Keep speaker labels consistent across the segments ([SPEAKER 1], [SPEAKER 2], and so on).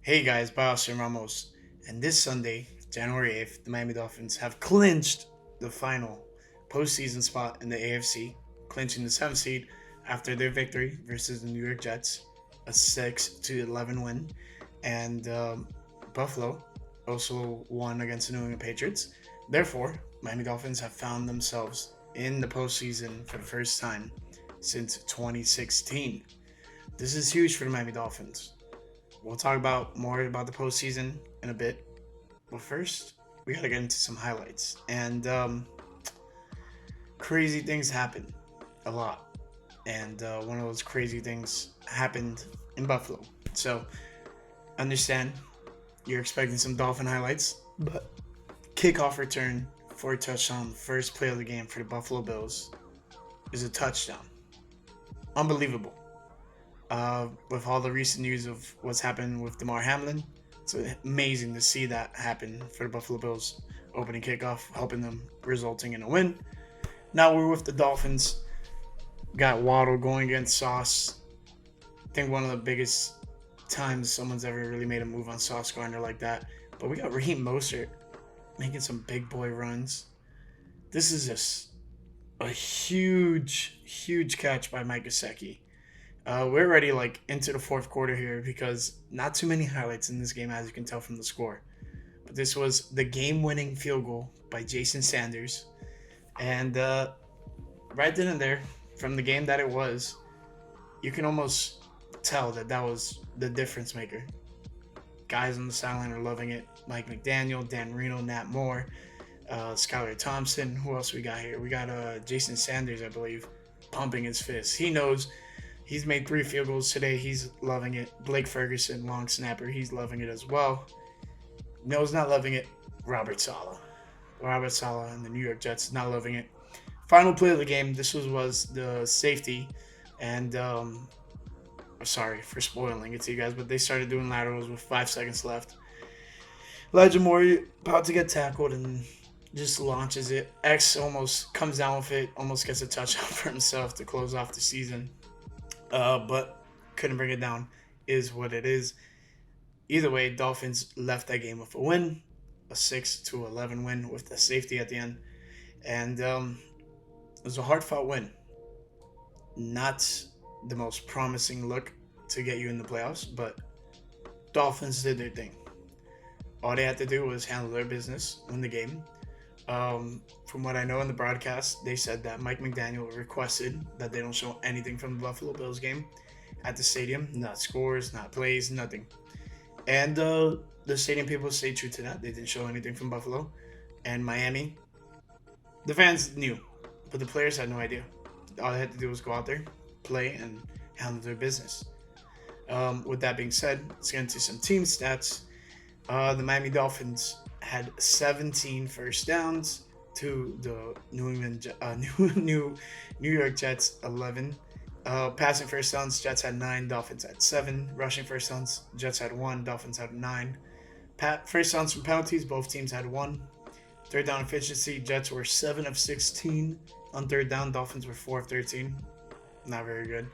[SPEAKER 1] Hey guys, Bios and Ramos. And this Sunday, January 8th, the Miami Dolphins have clinched the final postseason spot in the AFC, clinching the 7th seed after their victory versus the New York Jets, a 6-11 win. And Buffalo also won against the New England Patriots. Therefore, Miami Dolphins have found themselves in the postseason for the first time since 2016. This is huge for the Miami Dolphins. We'll talk about more about the postseason in a bit, but first we gotta get into some highlights. And crazy things happen a lot, and one of those crazy things happened in Buffalo. So understand you're expecting some Dolphin highlights, but kickoff return for a touchdown, first play of the game for the Buffalo Bills is a touchdown. Unbelievable. With all the recent news of what's happened with Damar Hamlin. It's amazing to see that happen for the Buffalo Bills opening kickoff, helping them resulting in a win. Now we're with the Dolphins. Got Waddle going against Sauce. I think one of the biggest times someone's ever really made a move on Sauce Gardner like that. But we got Raheem Mostert making some big boy runs. This is just a huge, huge catch by Mike Gesicki. We're already into the fourth quarter here because not too many highlights in this game, as you can tell from the score. But this was the game-winning field goal by Jason Sanders, and right then and there, from the game that it was, you can almost tell that was the difference maker. Guys on the sideline are loving it. Mike McDaniel, Dan Marino, Nat Moore, Skylar Thompson. Who else we got here? We got Jason Sanders, I believe, pumping his fist. He knows. He's made 3 field goals today. He's loving it. Blake Ferguson, long snapper, he's loving it as well. No's not loving it. Robert Saleh. Robert Saleh and the New York Jets not loving it. Final play of the game. This was the safety. And sorry for spoiling it to you guys, but they started doing laterals with 5 seconds left. Elijah Moore about to get tackled and just launches it. X almost comes down with it, almost gets a touchdown for himself to close off the season. But couldn't bring it down. Is what it is. Either way, Dolphins left that game with a win, a 6-11 win with the safety at the end, and it was a hard-fought win. Not the most promising look to get you in the playoffs, but Dolphins did their thing. All they had to do was handle their business, win the game. From what I know in the broadcast, they said that Mike McDaniel requested that they don't show anything from the Buffalo Bills game at the stadium. Not scores, not plays, nothing. And the stadium people stayed true to that. They didn't show anything from Buffalo. And Miami, the fans knew, but the players had no idea. All they had to do was go out there, play, and handle their business. With that being said, let's get into some team stats. The Miami Dolphins had 17 first downs to the New York Jets 11. Passing first downs, Jets had 9, Dolphins had 7. Rushing first downs, Jets had 1, Dolphins had 9. First downs from penalties, both teams had 1. Third down efficiency, Jets were 7 of 16 on third down, Dolphins were 4 of 13. Not very good.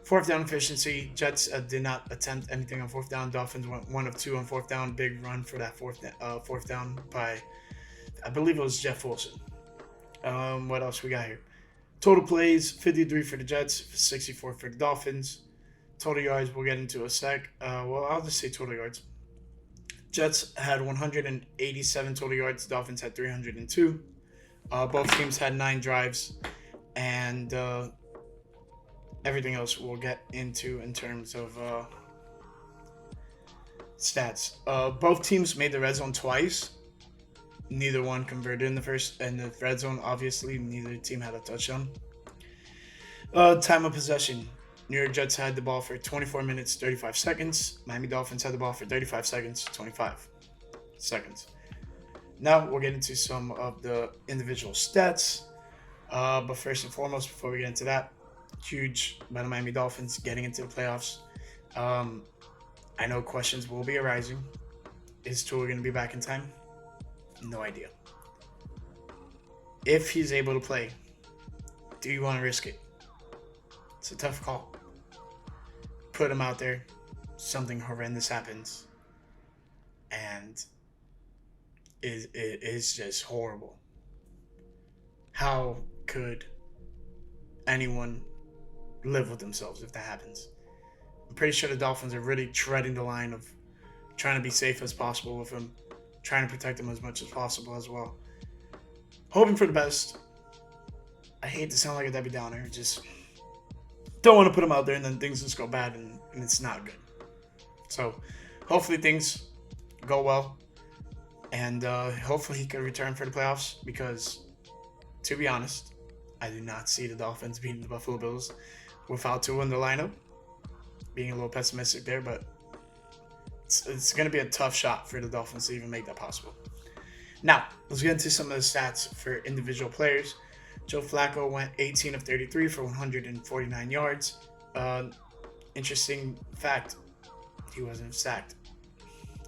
[SPEAKER 1] Fourth down efficiency, Jets did not attempt anything on fourth down. Dolphins went 1 of 2 on fourth down. Big run for that fourth down by, I believe it was Jeff Wilson. What else we got here? Total plays, 53 for the Jets, 64 for the Dolphins. Total yards, we'll get into a sec. I'll just say total yards. Jets had 187 total yards. Dolphins had 302. Both teams had 9 drives. And everything else we'll get into in terms of stats. Both teams made the red zone twice. Neither one converted in the red zone. Obviously, neither team had a touchdown. Time of possession. New York Jets had the ball for 24 minutes, 35 seconds. Miami Dolphins had the ball for 35 seconds, 25 seconds. Now we'll get into some of the individual stats. But first and foremost, before we get into that, huge by the Miami Dolphins getting into the playoffs. I know questions will be arising. Is Tua going to be back in time? No idea. If he's able to play, do you want to risk it? It's a tough call. Put him out there. Something horrendous happens. and it is just horrible. How could anyone live with themselves if that happens? I'm pretty sure the Dolphins are really treading the line of trying to be safe as possible with him, trying to protect him as much as possible as well. Hoping for the best. I hate to sound like a Debbie Downer. Just don't want to put him out there and then things just go bad and it's not good. So hopefully things go well. And hopefully he can return for the playoffs because, to be honest, I do not see the Dolphins beating the Buffalo Bills without Tua in the lineup. Being a little pessimistic there, but it's going to be a tough shot for the Dolphins to even make that possible. Now, let's get into some of the stats for individual players. Joe Flacco went 18 of 33 for 149 yards. Interesting fact, he wasn't sacked.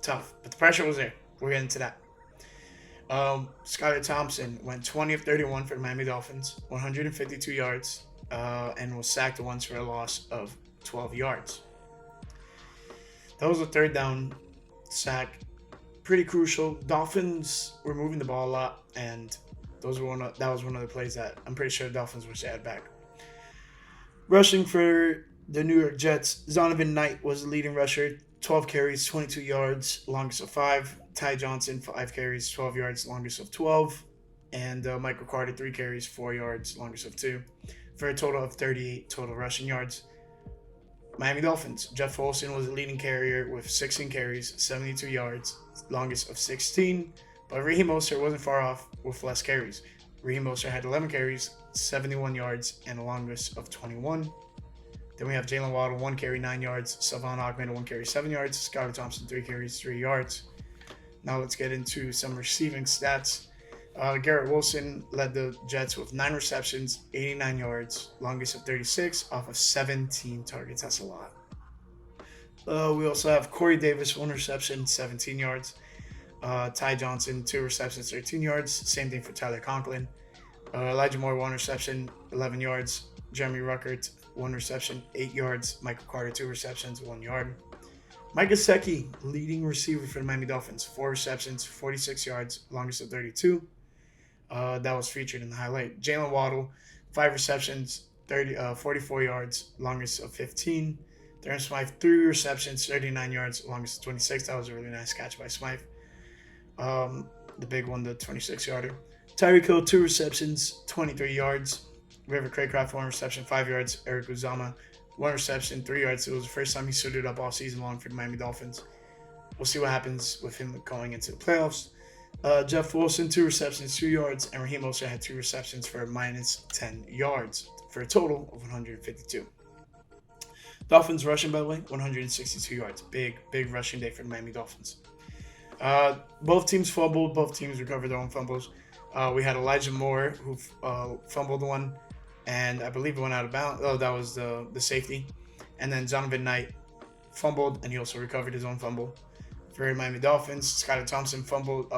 [SPEAKER 1] Tough, but the pressure was there. We'll get into that. Skylar Thompson went 20 of 31 for the Miami Dolphins, 152 yards, and was sacked once for a loss of 12 yards. That was a third down sack. Pretty crucial. Dolphins were moving the ball a lot, and that was one of the plays that I'm pretty sure the Dolphins wish they had back. Rushing for the New York Jets, Zonovan Knight was the leading rusher, 12 carries, 22 yards, longest of 5. Ty Johnson, 5 carries, 12 yards, longest of 12. And Michael Carter, 3 carries, 4 yards, longest of 2. For a total of 38 total rushing yards. Miami Dolphins, Jeff Wilson was the leading carrier with 16 carries, 72 yards, longest of 16. But Raheem Mostert wasn't far off with less carries. Raheem Mostert had 11 carries, 71 yards, and a longest of 21. Then we have Jalen Waddle, 1 carry, 9 yards. Savon Ahmed, 1 carry, 7 yards. Skylar Thompson, 3 carries, 3 yards. Now let's get into some receiving stats. Garrett Wilson led the Jets with 9 receptions, 89 yards, longest of 36 off of 17 targets. That's a lot. We also have Corey Davis, 1 reception, 17 yards. Ty Johnson, 2 receptions, 13 yards. Same thing for Tyler Conklin. Elijah Moore, 1 reception, 11 yards. Jeremy Ruckert, 1 reception, 8 yards. Michael Carter, 2 receptions, 1 yard. Mike Gesicki, leading receiver for the Miami Dolphins, 4 receptions, 46 yards, longest of 32. That was featured in the highlight. Jalen Waddle, 5 receptions, 44 yards, longest of 15. Darren Smythe, 3 receptions, 39 yards, longest of 26. That was a really nice catch by Smythe. The big one, the 26-yarder. Tyreek Hill, 2 receptions, 23 yards. River Craycraft, 1 reception, 5 yards. Eric Uzama, 1 reception, 3 yards. It was the first time he suited up all season long for the Miami Dolphins. We'll see what happens with him going into the playoffs. Jeff Wilson, 2 receptions, 2 yards. And Raheem Mostert had 2 receptions for minus 10 yards for a total of 152. Dolphins rushing, by the way, 162 yards. Big rushing day for the Miami Dolphins. Both teams fumbled. Both teams recovered their own fumbles. We had Elijah Moore, who fumbled one, and I believe it went out of bounds. Oh, that was the safety. And then Zonovan Knight fumbled, and he also recovered his own fumble. For Miami Dolphins, Skylar Thompson fumbled.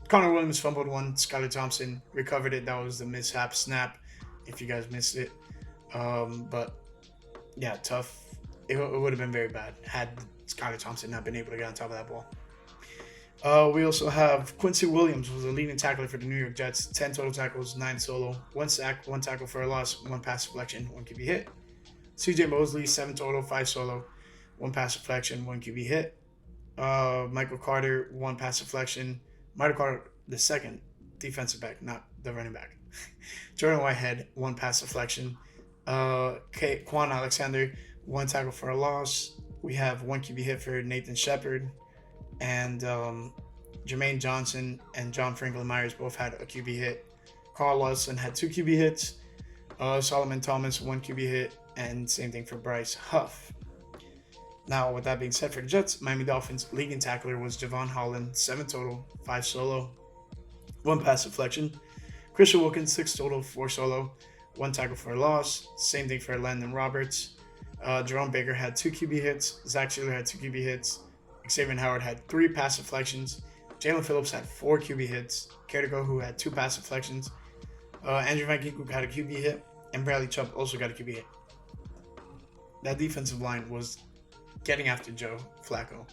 [SPEAKER 1] Connor Williams fumbled one. Skylar Thompson recovered it. That was the mishap snap, if you guys missed it. But, yeah, tough. It would have been very bad had Skylar Thompson not been able to get on top of that ball. We also have Quincy Williams, who was the leading tackler for the New York Jets. 10 total tackles, 9 solo, 1 sack, 1 tackle for a loss, 1 pass deflection, 1 QB hit. CJ Mosley, 7 total, 5 solo, 1 pass deflection, 1 QB hit. Michael Carter, 1 pass deflection. Michael Carter, the second defensive back, not the running back. Jordan Whitehead, 1 pass deflection. Quan Alexander, 1 tackle for a loss. We have 1 QB hit for Nathan Shepard. And Jermaine Johnson and John Franklin Myers both had a QB hit. Carl Lawson had 2 QB hits. Solomon Thomas, 1 QB hit. And same thing for Bryce Huff. Now, with that being said, for the Jets, Miami Dolphins leading tackler was Javon Holland, 7 total, 5 solo, 1 pass deflection. Christian Wilkins, 6 total, 4 solo, 1 tackle for a loss. Same thing for Landon Roberts. Jerome Baker had 2 QB hits. Zach Sheeler had 2 QB hits. Xavier Howard had 3 pass deflections. Jalen Phillips had 4 QB hits. Kerrico, who had 2 pass deflections. Andrew Van Ginkel had a QB hit. And Bradley Chubb also got a QB hit. That defensive line was getting after Joe Flacco.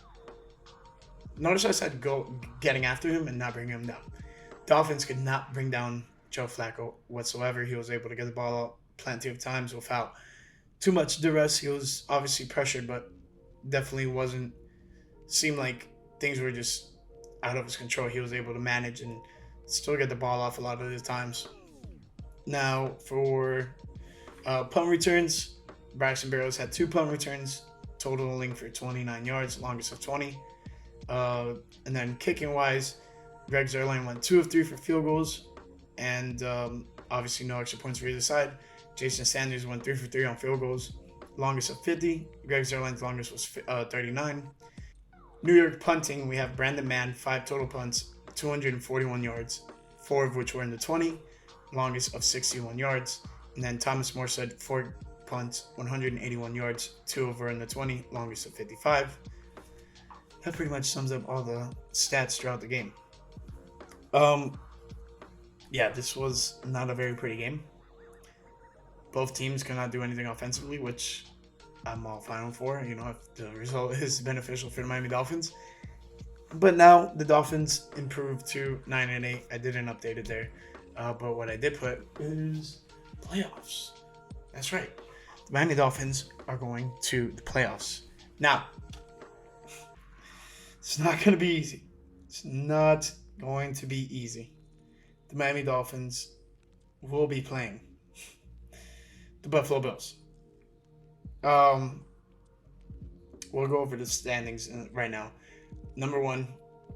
[SPEAKER 1] Notice I said go getting after him and not bringing him down. Dolphins could not bring down Joe Flacco whatsoever. He was able to get the ball out plenty of times without too much duress. He was obviously pressured, but definitely wasn't seemed like things were just out of his control. He was able to manage and still get the ball off a lot of the times. Now for punt returns, Braxton Berrios had 2 punt returns, totaling for 29 yards, longest of 20. And then kicking wise, Greg Zuerlein went 2 of 3 for field goals, and obviously no extra points for either side. Jason Sanders went 3 for 3 on field goals, longest of 50. Greg Zuerlein's longest was 39. New York punting, we have Brandon Mann, 5 total punts, 241 yards, 4 of which were in the 20, longest of 61 yards. And then Thomas Morstead, 4 punts, 181 yards, 2 over in the 20, longest of 55. That pretty much sums up all the stats throughout the game. Yeah, this was not a very pretty game. Both teams could not do anything offensively, which I'm all fine for, if the result is beneficial for the Miami Dolphins. But now the Dolphins improved to 9-8. I didn't update it there. But what I did put is playoffs. That's right. The Miami Dolphins are going to the playoffs. Now, it's not going to be easy. It's not going to be easy. The Miami Dolphins will be playing the Buffalo Bills. We'll go over the standings right now. Number 1,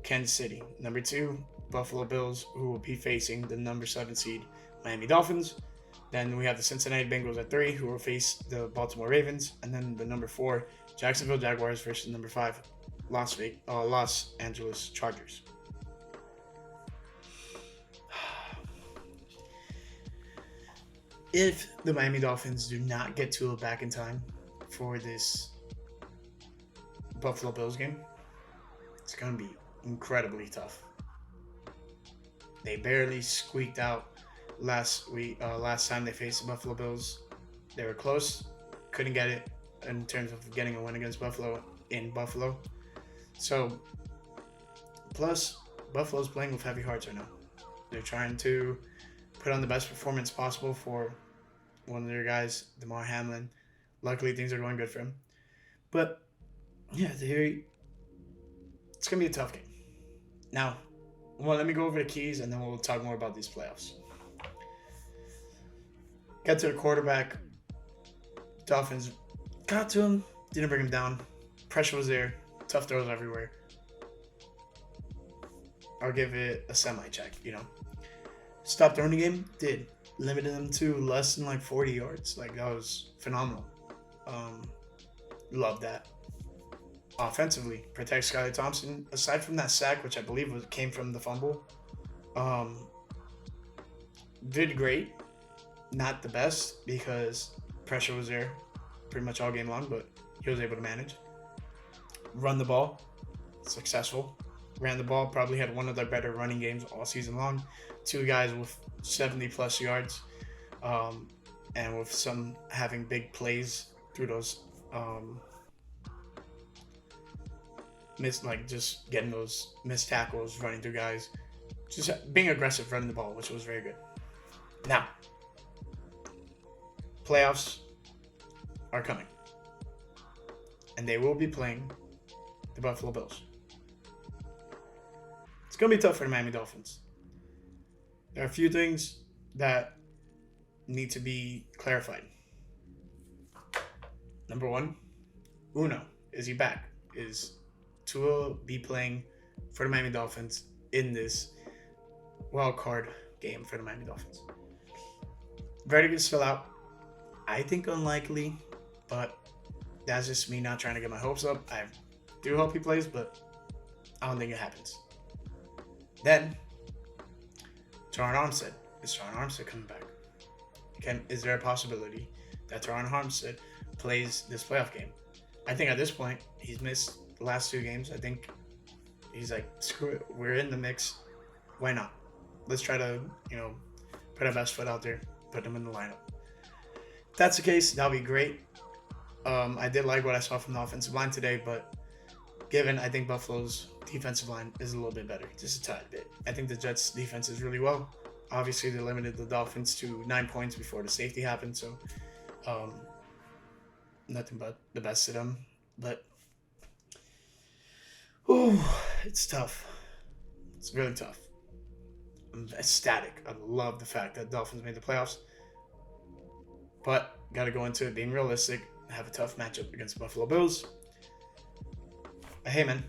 [SPEAKER 1] Kansas City. Number 2, Buffalo Bills, who will be facing the number 7 seed Miami Dolphins. Then we have the Cincinnati Bengals at 3, who will face the Baltimore Ravens. And then the number 4, Jacksonville Jaguars versus number 5, Los Angeles Chargers. If the Miami Dolphins do not get Tua back in time for this Buffalo Bills game, it's going to be incredibly tough. They barely squeaked out last time they faced the Buffalo Bills. They were close, couldn't get it in terms of getting a win against Buffalo in Buffalo. So, plus, Buffalo's playing with heavy hearts right now. They're trying to put on the best performance possible for one of their guys, DeMar Hamlin. Luckily, things are going good for him. But, yeah, it's going to be a tough game. Now, let me go over the keys, and then we'll talk more about these playoffs. Got to the quarterback. Dolphins got to him, didn't bring him down. Pressure was there. Tough throws everywhere. I'll give it a semi-check, Stopped throwing the game? Did. Limited them to less than 40 yards. That was phenomenal. Love that. Offensively, protect Skylar Thompson. Aside from that sack, which I believe came from the fumble, did great. Not the best because pressure was there pretty much all game long, but he was able to manage. Run the ball. Successful. Ran the ball. Probably had one of their better running games all season long. 2 guys with 70-plus yards, and with some having big plays through those just getting those missed tackles, running through guys, just being aggressive, running the ball, which was very good. Now, playoffs are coming, and they will be playing the Buffalo Bills. It's going to be tough for the Miami Dolphins. There are a few things that need to be clarified. Number 1, Uno. Is he back? Is Tua be playing for the Miami Dolphins in this wildcard game for the Miami Dolphins? Verdict is still out. I think unlikely, but that's just me not trying to get my hopes up. I do hope he plays, but I don't think it happens. Then, Teron Armstead. Is Teron Armstead coming back? Is there a possibility that Teron Armstead plays this playoff game? I think at this point, he's missed the last 2 games. I think he's like, screw it. We're in the mix. Why not? Let's try to, put our best foot out there, put him in the lineup. If that's the case, that'll be great. I did like what I saw from the offensive line today, but given I think Buffalo's defensive line is a little bit better, just a tad bit. I think the Jets' defense is really well. Obviously, they limited the Dolphins to 9 points before the safety happened, so nothing but the best of them. But it's tough. It's really tough. I'm ecstatic. I love the fact that Dolphins made the playoffs, but got to go into it being realistic. Have a tough matchup against the Buffalo Bills. But hey, man,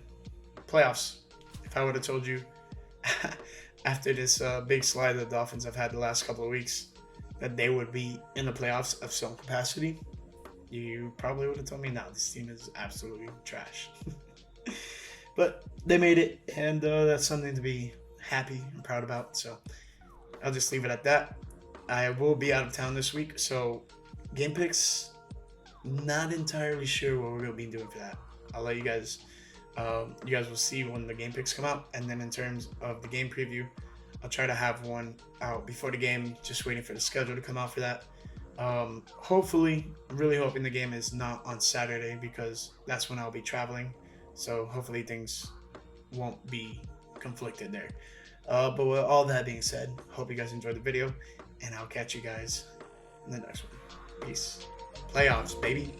[SPEAKER 1] playoffs. If I would have told you after this big slide the Dolphins have had the last couple of weeks that they would be in the playoffs of some capacity, you probably would have told me, no, this team is absolutely trash. But they made it, and that's something to be happy and proud about. So I'll just leave it at that. I will be out of town this week, so game picks, not entirely sure what we're going to be doing for that. I'll let you guys will see when the game picks come out, and then in terms of the game preview, I'll try to have one out before the game, just waiting for the schedule to come out for that. Hopefully, really hoping the game is not on Saturday, because that's when I'll be traveling, so hopefully things won't be conflicted there. But with all that being said, hope you guys enjoyed the video, and I'll catch you guys in the next one. Peace. Playoffs, baby.